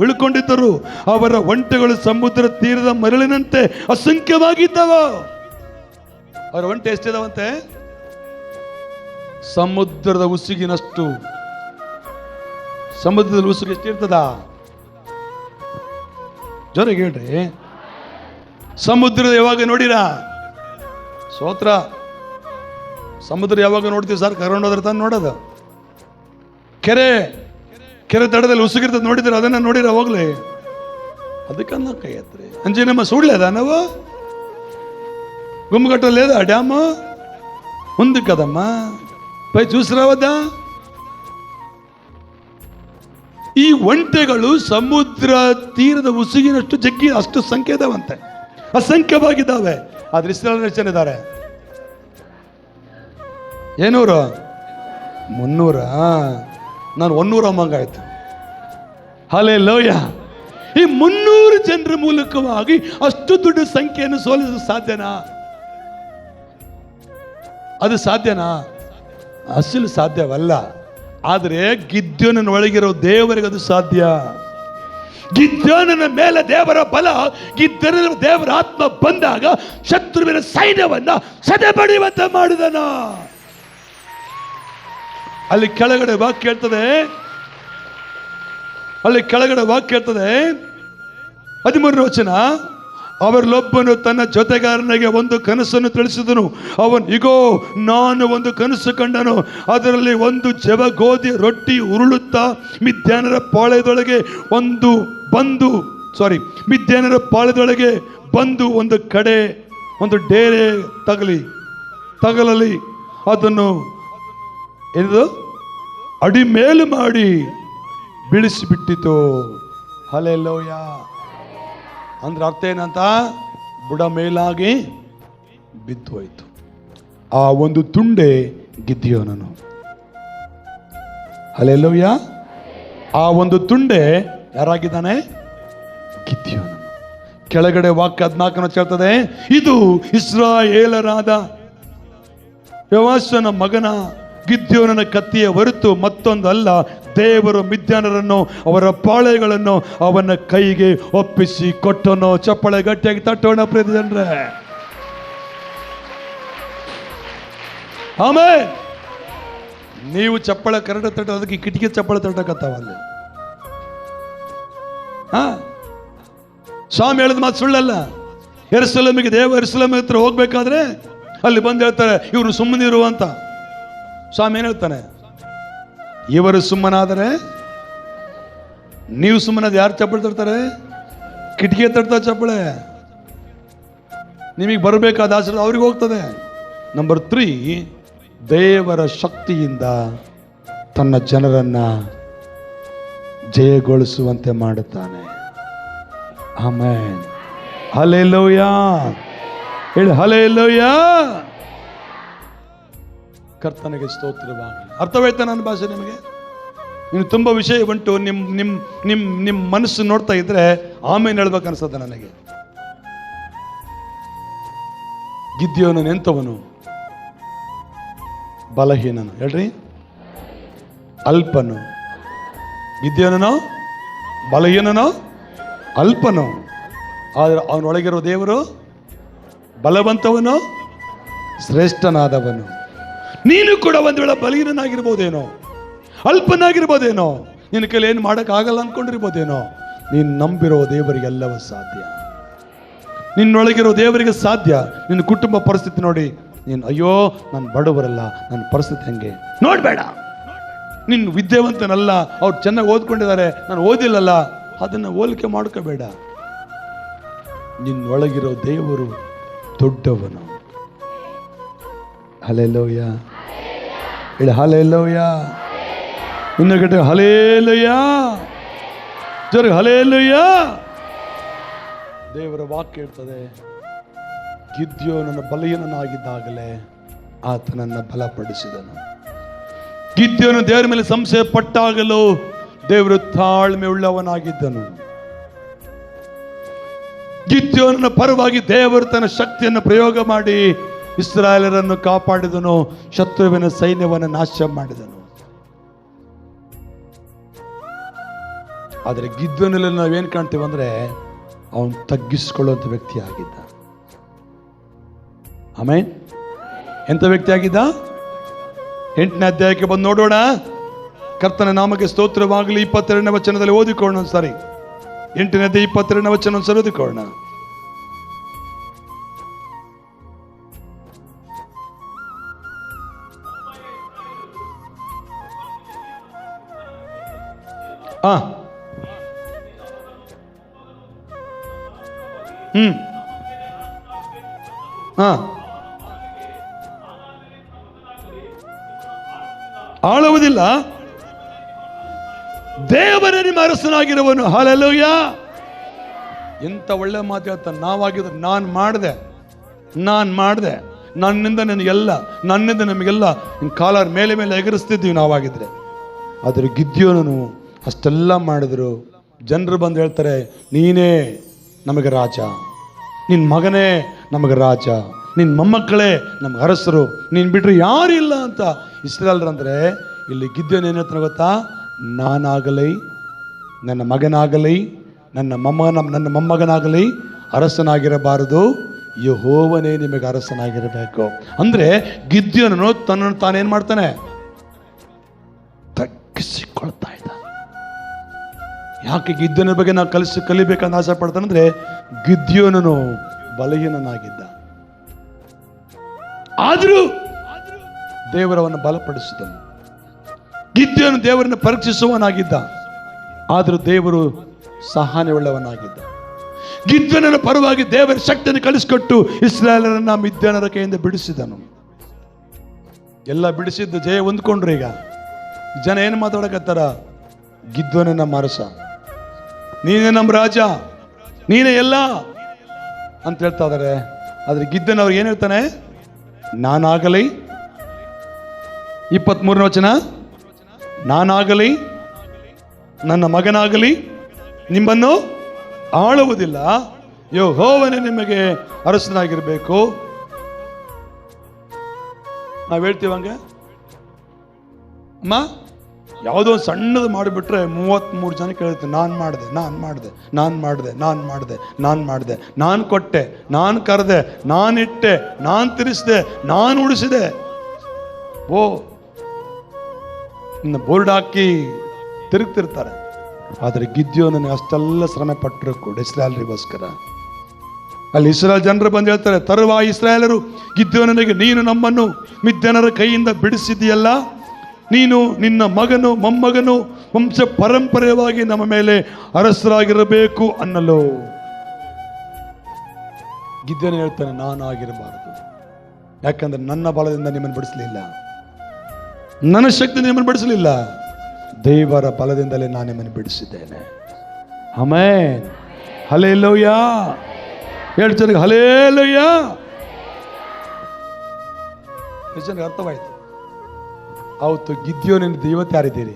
ಇಳ್ಕೊಂಡಿದ್ದರು. ಅವರ ಒಂಟೆಗಳು ಸಮುದ್ರ ತೀರದ ಮರಳಿನಂತೆ ಅಸಂಖ್ಯವಾಗಿದ್ದವ. ಅವರ ಒಂಟೆ ಎಷ್ಟಿದಾವಂತೆ? ಸಮುದ್ರದ ಉಸುಗಿನಷ್ಟು. ಸಮುದ್ರದ ಉಸುಗು ಎಷ್ಟಿರ್ತದ? ಜೋರಾಗಿ ಹೇಳ್ರಿ. ಸಮುದ್ರದ ಯಾವಾಗ ನೋಡಿರಾ? ಸ್ತೋತ್ರ. ಸಮುದ್ರ ಯಾವಾಗ ನೋಡ್ತೀವಿ ಸರ್? ಕರ್ಕೊಂಡೋದ್ರ ತಾನು ನೋಡೋದು. ಕೆರೆ ತಡದಲ್ಲಿ ಉಸುಗಿರ್ತದೆ, ನೋಡಿದ್ರೆ ಅದನ್ನ ನೋಡಿರ ಹೋಗ್ಲಿ. ಅದಕ್ಕನ್ನ ಕೈ ಎತ್ರಿ. ಅಂಜಿ ನಮ್ಮ ಸುಳ್ಳೆದ ನಾವು ಗುಮ್ಮಗಟ್ಟಲೇದ ಡ್ಯಾಮು ಮುಂದಕ್ಕದಮ್ಮ ಪೈ ಚೂಸ್ರಾವದ. ಈ ಒಂಟೆಗಳು ಸಮುದ್ರ ತೀರದ ಉಸುಗಿನಷ್ಟು ಜಗ್ಗಿ ಅಷ್ಟು ಸಂಖ್ಯೆ ಇದಾವಂತೆ, ಅಸಂಖ್ಯವಾಗಿದ್ದಾವೆ. ಆದ್ರೆ ಇಸ್ರಾಯೇಲ್ ಎಷ್ಟು ಜನ ಇದ್ದಾರೆ? 100? 300? ನಾನು 100 ಅಮ್ಮಂಗಾಯ್ತು. ಹಲ್ಲೆಲೂಯಾ. ಈ 300 ಜನರ ಮೂಲಕವಾಗಿ ಅಷ್ಟು ದೊಡ್ಡ ಸಂಖ್ಯೆಯನ್ನು ಸೋಲಿಸಲು ಸಾಧ್ಯನಾ? ಅದು ಸಾಧ್ಯನಾ? ಅಸಲು ಸಾಧ್ಯವಲ್ಲ. ಆದರೆ ಗಿದ್ಯೋನನ ಒಳಗಿರೋ ದೇವರಿಗೆ ಅದು ಸಾಧ್ಯ. ಗಿದ್ಯೋನನ ಮೇಲೆ ದೇವರ ಬಲ, ಗಿದ್ಯೋನನ ದೇವರ ಆತ್ಮ ಬಂದಾಗ ಶತ್ರುವಿನ ಸೈನ್ಯವನ್ನ ಸದೆಬಡಿಯುವಂತೆ ಮಾಡಿದನು. ಅಲ್ಲಿ ಕೆಳಗಡೆ ವಾಕ್ಯ ಹೇಳ್ತದೆ, 13ನೇ ವಚನ, ಅವರಲ್ಲೊಬ್ಬನು ತನ್ನ ಜೊತೆಗಾರನಿಗೆ ಒಂದು ಕನಸನ್ನು ತಿಳಿಸಿದನು. ಅವನು, ಇಗೋ ನಾನು ಒಂದು ಕನಸು ಕಂಡನು, ಅದರಲ್ಲಿ ಒಂದು ಜವ ಗೋಧಿ ರೊಟ್ಟಿ ಉರುಳುತ್ತಾ ಮಿದ್ಯಾನರ ಪಾಳ್ಯದೊಳಗೆ ಬಂದು ಒಂದು ಕಡೆ ಒಂದು ಡೇರೆ ತಗಲಲಿ ಅದನ್ನು ಅಡಿಮೇಲು ಮಾಡಿ ಬೀಳಿಸಿಬಿಟ್ಟಿತು. ಹಲ್ಲೆಲೂಯಾ. ಅಂದ್ರೆ ಅರ್ಥ ಏನಂತ? ಬುಡ ಮೇಲಾಗಿ ಬಿದ್ದು ಹೋಯ್ತು. ಆ ಒಂದು ತುಂಡೆ ಗಿದ್ಯೋನನು. ಹಲ್ಲೆಲೂಯಾ. ಆ ಒಂದು ತುಂಡೆ ಯಾರಾಗಿದ್ದಾನೆ? ಗಿದ್ಯೋನನು. ಕೆಳಗಡೆ ವಾಕ್ಯ 14 ಹೇಳ್ತದೆ, ಇದು ಇಸ್ರಾಯೇಲರಾದ ಯೋವಾಷನ ಮಗನ ಗಿದ್ಯೋನನ ಕತ್ತಿಯ ಹೊರತು ಮತ್ತೊಂದು ಅಲ್ಲ. ದೇವರು ಮಿದ್ಯಾನರನ್ನು ಅವರ ಪಾಳೆಗಳನ್ನು ಅವನ ಕೈಗೆ ಒಪ್ಪಿಸಿ ಕೊಟ್ಟನು. ಚಪ್ಪಳೆ ಗಟ್ಟಿಯಾಗಿ ತಟ್ಟೋಣ ಪ್ರಿಯ ಜನರೇ. ಆಮೇಲೆ ನೀವು ಚಪ್ಪಳೆ ಕರೆಕ್ಟ್ ತಟ್ಟೋದಕ್ಕೆ ಕಿಟಕಿ ಚಪ್ಪಳೆ ತಟ್ಟಕತ್ತಾವಲ್ಲಿ. ಸ್ವಾಮಿ ಹೇಳಿದ ಮಾತು ಸುಳ್ಳಲ್ಲ. ಯೆರೂಸಲೇಮಿಗೆ ಯೆರೂಸಲೇಮ್ ಹತ್ರ ಹೋಗ್ಬೇಕಾದ್ರೆ ಅಲ್ಲಿ ಬಂದು ಹೇಳ್ತಾರೆ, ಇವರು ಸುಮ್ಮನಿರು ಅಂತ. ಸ್ವಾಮಿ ಏನ್ ಹೇಳ್ತಾನೆ? ಇವರು ಸುಮ್ಮನಾದರೆ ನೀವು ಸುಮ್ಮನಾದ ಯಾರು ಚಪ್ಪಳೆ ತರ್ತಾರೆ? ಕಿಟಕಿ ತಟ್ತಾರೆ ಚಪ್ಪಳೆ. ನಿಮಗೆ ಬರಬೇಕಾದ ಆಶೀರ್ವಾದ ಅವ್ರಿಗೆ ಹೋಗ್ತದೆ. ನಂಬರ್ 3, ದೇವರ ಶಕ್ತಿಯಿಂದ ತನ್ನ ಜನರನ್ನ ಜಯಗೊಳಿಸುವಂತೆ ಮಾಡುತ್ತಾನೆ. ಆಮೆನ್. ಹಲ್ಲೆಲೂಯಾ. ಹೇಳಿ ಹಲ್ಲೆಲೂಯಾ. ಕರ್ತನಿಗೆ ಸ್ತೋತ್ರವಾಗಲಿ. ಅರ್ಥವಾಯ್ತಾ ನನ್ನ ಭಾಷೆ ನಿಮಗೆ? ಇನ್ನು ತುಂಬ ವಿಷಯ ಉಂಟು. ನಿಮ್ಮ ಮನಸ್ಸು ನೋಡ್ತಾ ಇದ್ರೆ ಆಮೇಲೆ ಹೇಳ್ಬೇಕು ಅನ್ಸುತ್ತೆ ನನಗೆ. ಗಿದ್ಯೋನನು ಎಂತವನು? ಬಲಹೀನನು. ಹೇಳ್ರಿ, ಅಲ್ಪನು. ಗಿದ್ಯೋನನು ಬಲಹೀನನು, ಅಲ್ಪನು. ಆದರೆ ಅವನೊಳಗಿರೋ ದೇವರು ಬಲವಂತವನು, ಶ್ರೇಷ್ಠನಾದವನು. ನೀನು ಕೂಡ ಒಂದು ವೇಳೆ ಬಲಹೀನನಾಗಿರ್ಬೋದೇನೋ, ಅಲ್ಪನಾಗಿರ್ಬೋದೇನೋ, ನಿನ್ನ ಕೈಲಿ ಏನು ಮಾಡೋಕ್ಕಾಗಲ್ಲ ಅನ್ಕೊಂಡಿರ್ಬೋದೇನೋ. ನೀನು ನಂಬಿರೋ ದೇವರಿಗೆಲ್ಲವೂ ಸಾಧ್ಯ. ನಿನ್ನೊಳಗಿರೋ ದೇವರಿಗೆ ಸಾಧ್ಯ. ನಿನ್ನ ಕುಟುಂಬ ಪರಿಸ್ಥಿತಿ ನೋಡಿ ನೀನು ಅಯ್ಯೋ ನಾನು ಬಡವರಲ್ಲ, ನನ್ನ ಪರಿಸ್ಥಿತಿ ಹೆಂಗೆ ನೋಡಬೇಡ. ನಿನ್ನ ವಿದ್ಯಾವಂತನಲ್ಲ, ಅವ್ರು ಚೆನ್ನಾಗಿ ಓದ್ಕೊಂಡಿದ್ದಾರೆ, ನಾನು ಓದಿಲ್ಲಲ್ಲ, ಅದನ್ನು ಹೋಲಿಕೆ ಮಾಡ್ಕೋಬೇಡ. ನಿನ್ನೊಳಗಿರೋ ದೇವರು ದೊಡ್ಡವನು. ಹಲ್ಲೆಲೂಯಾ. ಹೇಳಿ ಹಲ್ಲೆಲೂಯಾ. ಇನ್ನು ಗಟ್ಟೆ ಹಲ್ಲೆಲೂಯಾ. ಜೋರ ಹಲ್ಲೆಲೂಯಾ. ದೇವರ ವಾಕ್ಯ ಹೇಳ್ತದೆ, ಗಿದ್ಯೋನನ ಬಲಹೀನನಾಗಿದ್ದಾಗಲೇ ಆತನನ್ನು ಬಲಪಡಿಸಿದನು. ಗಿದ್ಯೋನು ದೇವರ ಮೇಲೆ ಸಂಶಯ ಪಟ್ಟಾಗಲೂ ದೇವರು ತಾಳ್ಮೆ ಉಳ್ಳವನಾಗಿದ್ದನು. ಗಿದ್ಯೋನನ ಪರವಾಗಿ ದೇವರು ತನ್ನ ಶಕ್ತಿಯನ್ನು ಪ್ರಯೋಗ ಮಾಡಿ ಇಸ್ರಾಯೇಲರನ್ನು ಕಾಪಾಡಿದನು, ಶತ್ರುವಿನ ಸೈನ್ಯವನ್ನು ನಾಶ ಮಾಡಿದನು. ಆದರೆ ಗಿದ್ಯೋನಲ್ಲಿ ನಾವೇನು ಕಾಣ್ತೀವಿ ಅಂದ್ರೆ ಅವನು ತಗ್ಗಿಸಿಕೊಳ್ಳುವಂಥ ವ್ಯಕ್ತಿ ಆಗಿದ್ದ. ಆಮೇನ್. ಎಂಥ ವ್ಯಕ್ತಿ ಆಗಿದ್ದ? 8ನೇ ಅಧ್ಯಾಯಕ್ಕೆ ಬಂದು ನೋಡೋಣ. ಕರ್ತನ ನಾಮಕ್ಕೆ ಸ್ತೋತ್ರವಾಗಲಿ. 22ನೇ ವಚನದಲ್ಲಿ ಓದಿಕೊಳ್ಳೋಣ ಸರಿ. 8ನೇ ಅಧ್ಯಾಯ 22ನೇ ವಚನ ಸರಿ ಓದಿಕೊಳ್ಳೋಣ. ಆಳುವುದಿಲ್ಲ, ದೇವರೇ ನಿಮ್ಮ ಅರಸನಾಗಿರುವನು. ಹಲ್ಲೆಲೂಯಾ. ಎಂತ ಒಳ್ಳೆ ಮಾತು ಹೇಳ್ತಾನೆ. ನಾವಾಗಿದ್ರೆ ನಾನು ಮಾಡಿದೆ, ನನ್ನಿಂದ ನಿನಗೆಲ್ಲ, ನನ್ನಿಂದ ನಮಗೆಲ್ಲ ಕಾಲರ್ ಮೇಲೆ ಮೇಲೆ ಎಗರಿಸ್ತಿದ್ವಿ ನಾವಾಗಿದ್ರೆ. ಆದರೆ ಗಿದ್ಯೋನನು ಅಷ್ಟೆಲ್ಲ ಮಾಡಿದ್ರು. ಜನರು ಬಂದು ಹೇಳ್ತಾರೆ, ನೀನೇ ನಮಗೆ ರಾಜ, ನಿನ್ನ ಮಗನೇ ನಮಗೆ ರಾಜ, ನಿನ್ನ ಮೊಮ್ಮಕ್ಕಳೇ ನಮಗೆ ಅರಸರು, ನೀನು ಬಿಟ್ಟರೆ ಯಾರು ಇಲ್ಲ ಅಂತ ಇಸ್ರಾಯೇಲರಂದ್ರೆ. ಇಲ್ಲಿ ಗಿದ್ಯೋನು ಏನು ಹೇಳ್ತಾನೆ ಗೊತ್ತಾ? ನಾನಾಗಲಿ, ನನ್ನ ಮಗನಾಗಲಿ, ನನ್ನ ಮೊಮ್ಮಗನಾಗಲಿ ಅರಸನಾಗಿರಬಾರದು, ಯೆಹೋವನೇ ನಿಮಗೆ ಅರಸನಾಗಿರಬೇಕು. ಅಂದ್ರೆ ಗಿದ್ಯೋನನು ತನ್ನನ್ನು ತಾನೇನು ಮಾಡ್ತಾನೆ? ತಗ್ಗಿಸಿಕೊಳ್ತಾ ಇದ್ದ. ಯಾಕೆ ಗಿದ್ಯೋನ ಬಗ್ಗೆ ನಾವು ಕಲಿಬೇಕಂತ ಆಸೆ ಪಡ್ತಾನಂದ್ರೆ ಗಿದ್ಯೋನನು ಬಲಹೀನನಾಗಿದ್ದ, ಆದರೂ ದೇವರವನ್ನು ಬಲಪಡಿಸಿದನು. ಗಿದ್ಯೋನು ದೇವರನ್ನು ಪರೀಕ್ಷಿಸುವವನಾಗಿದ್ದ, ಆದರೂ ದೇವರು ಸಹನೆಯುಳ್ಳವನಾಗಿದ್ದ. ಗಿದ್ಯೋನನ ಪರವಾಗಿ ದೇವರ ಶಕ್ತಿಯನ್ನು ಕಳಿಸಿಕೊಟ್ಟು ಇಸ್ರಾಯೇಲರನ್ನ ಮಿದ್ಯಾನರ ಕೈಯಿಂದ ಬಿಡಿಸಿದನು. ಎಲ್ಲ ಬಿಡಿಸಿದ್ದು ಜಯ ಹೊಂದ್ಕೊಂಡ್ರು. ಈಗ ಜನ ಏನು ಮಾತಾಡಕತ್ತಾರ? ಗಿದ್ಯೋನೇ ನಮ್ಮ ಅರಸ, ನೀನೇ ನಮ್ಮ ರಾಜ, ನೀನೇ ಎಲ್ಲ ಅಂತ ಹೇಳ್ತಾ ಇದ್ದಾರೆ. ಆದ್ರೆ ಗಿದ್ಯೋನು ಅವ್ರಿಗೆ ಏನು ಹೇಳ್ತಾನೆ? ನಾನಾಗಲಿ, 23ನೇ ವಚನ, ನಾನಾಗಲಿ, ನನ್ನ ಮಗನಾಗಲಿ ನಿಮ್ಮನ್ನು ಆಳುವುದಿಲ್ಲ. ಯೆಹೋವನೇ ನಿಮಗೆ ಅರಸನಾಗಿರ್ಬೇಕು. ನಾವು ಹೇಳ್ತೀವಿ ಹಂಗೆ ಅಮ್ಮ, ಯಾವುದೋ ಒಂದು ಸಣ್ಣದು ಮಾಡಿಬಿಟ್ರೆ 33 ಜನ ಕೇಳುತ್ತೆ, ನಾನು ಮಾಡಿದೆ, ನಾನು ಕೊಟ್ಟೆ, ನಾನು ಕರೆದೆ, ನಾನಿಟ್ಟೆ, ನಾನು ತಿರ್ಸಿದೆ, ನಾನು ಉಳಿಸಿದೆ. ಓ, ಇನ್ನು ಬೋರ್ಡ್ ಹಾಕಿ ತಿರುಗ್ತಿರ್ತಾರೆ. ಆದರೆ ಗಿದ್ಯೋನನಿಗೆ ಅಷ್ಟೆಲ್ಲ ಶ್ರಮೆ ಪಟ್ಟರು ಕೂಡ ಇಸ್ರಾಯೇಲರಿಗೋಸ್ಕರ. ಅಲ್ಲಿ ಇಸ್ರಾಯೇಲ್ ಜನರು ಬಂದು ಹೇಳ್ತಾರೆ, ತರುವಾಯ ಇಸ್ರಾಯೇಲರು ಗಿದ್ಯೋನನಿಗೆ, ನೀನು ನಮ್ಮನ್ನು ಮಿದ್ಯನರ ಕೈಯಿಂದ ಬಿಡಿಸಿದೆಯಲ್ಲ, ನೀನು ನಿನ್ನ ಮಗನು ಮೊಮ್ಮಗನು ವಂಶ ಪರಂಪರೆಯಾಗಿ ನಮ್ಮ ಮೇಲೆ ಅರಸರಾಗಿರಬೇಕು ಅನ್ನಲು. ಗಿದ್ಯೋನ ಹೇಳ್ತಾನೆ, ನಾನು ಆಗಿರಬಾರದು, ಯಾಕಂದ್ರೆ ನನ್ನ ಬಲದಿಂದ ನಿಮ್ಮನ್ನು ಬಿಡಿಸಲಿಲ್ಲ, ನನ್ನ ಶಕ್ತಿ ನಿಮ್ಮನ್ನು ಬಿಡಿಸಲಿಲ್ಲ, ದೇವರ ಬಲದಿಂದಲೇ ನಾನು ನಿಮ್ಮನ್ನು ಬಿಡಿಸಿದ್ದೇನೆ. Amen, hallelujah. ಹೇಳ್ತಾರೆ ಹಲ್ಲೆಲೂಯಾ. ಜನರಿಗೆ ಅರ್ಥವಾಯಿತು. ಅವತ್ತು ಗಿದ್ಯೋನಿಂದ ಇವತ್ತು ಯಾರಿದ್ದೀರಿ?